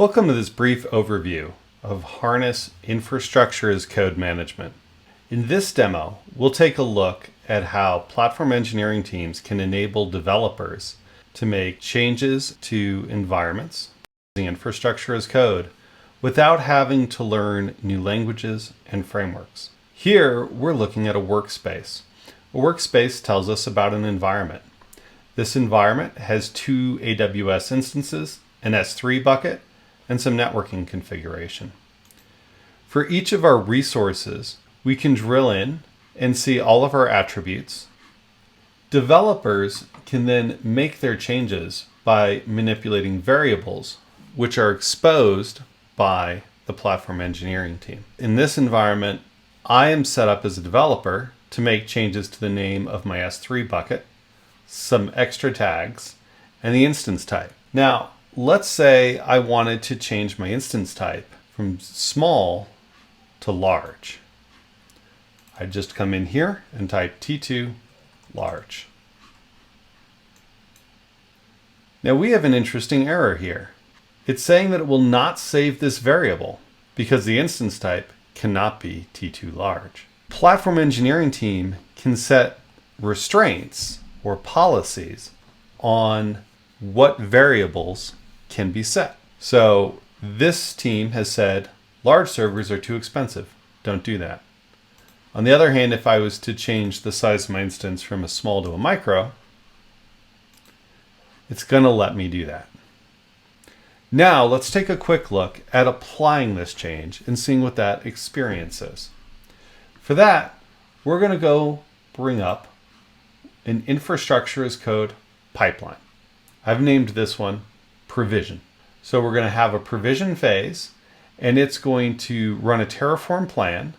Welcome to this brief overview of Harness Infrastructure as Code Management. In this demo, we'll take a look at how platform engineering teams can enable developers to make changes to environments using infrastructure as code without having to learn new languages and frameworks. Here, we're looking at a workspace. A workspace tells us about an environment. This environment has two AWS instances, an S3 bucket, and some networking configuration. For each of our resources, we can drill in and see all of our attributes. Developers can then make their changes by manipulating variables, which are exposed by the platform engineering team. In this environment, I am set up as a developer to make changes to the name of my S3 bucket, some extra tags, and the instance type. Now, let's say I wanted to change my instance type from small to large. I just come in here and type T2 large. Now we have an interesting error here. It's saying that it will not save this variable because the instance type cannot be T2 large. Platform engineering team can set restraints or policies on what variables can be set. So this team has said large servers are too expensive. Don't do that. On the other hand, if I was to change the size of my instance from a small to a micro, it's going to let me do that. Now let's take a quick look at applying this change and seeing what that experience is. For that, we're going to go bring up an infrastructure as code pipeline. I've named this one provision. So we're going to have a provision phase, and it's going to run a Terraform plan,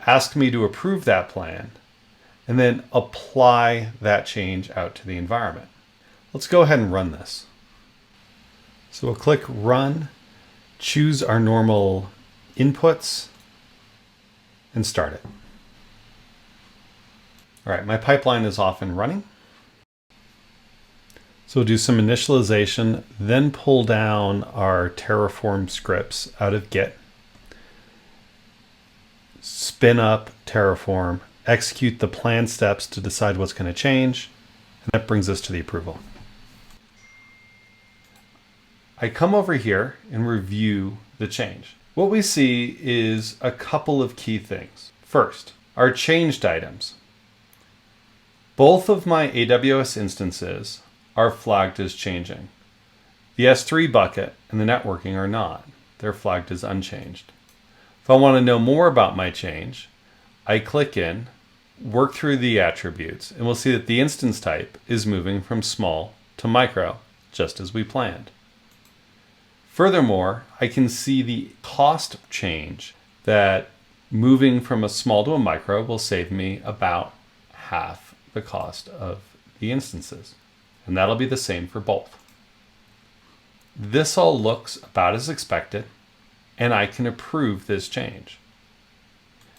ask me to approve that plan, and then apply that change out to the environment. Let's go ahead and run this. So we'll click Run, choose our normal inputs, and start it. All right, my pipeline is off and running. So we'll do some initialization, then pull down our Terraform scripts out of Git, spin up Terraform, execute the plan steps to decide what's going to change, and that brings us to the approval. I come over here and review the change. What we see is a couple of key things. First, our changed items. Both of my AWS instances are flagged as changing. The S3 bucket and the networking are not. They're flagged as unchanged. If I want to know more about my change, I click in, work through the attributes, and we'll see that the instance type is moving from small to micro, just as we planned. Furthermore, I can see the cost change, that moving from a small to a micro will save me about half the cost of the instances. And that'll be the same for both. This all looks about as expected, and I can approve this change.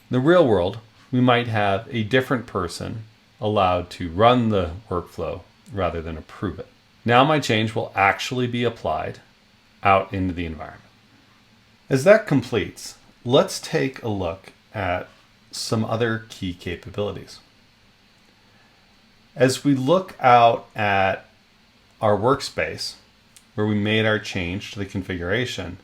In the real world, we might have a different person allowed to run the workflow rather than approve it. Now my change will actually be applied out into the environment. As that completes, let's take a look at some other key capabilities. As we look out at our workspace, where we made our change to the configuration,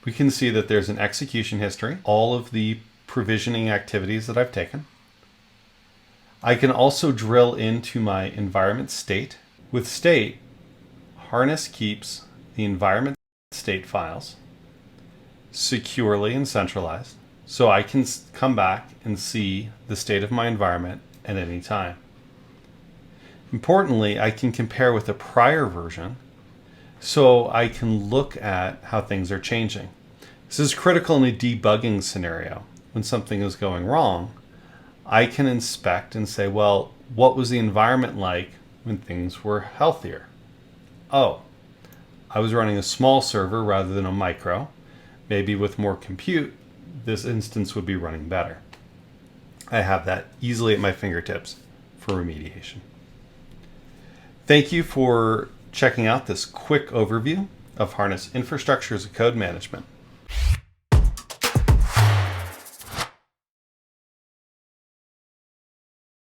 we can see that there's an execution history, all of the provisioning activities that I've taken. I can also drill into my environment state. With state, Harness keeps the environment state files securely and centralized, so I can come back and see the state of my environment at any time. Importantly, I can compare with a prior version so I can look at how things are changing. This is critical in a debugging scenario. When something is going wrong, I can inspect and say, well, what was the environment like when things were healthier? Oh, I was running a small server rather than a micro. Maybe with more compute, this instance would be running better. I have that easily at my fingertips for remediation. Thank you for checking out this quick overview of harness infrastructure as code management.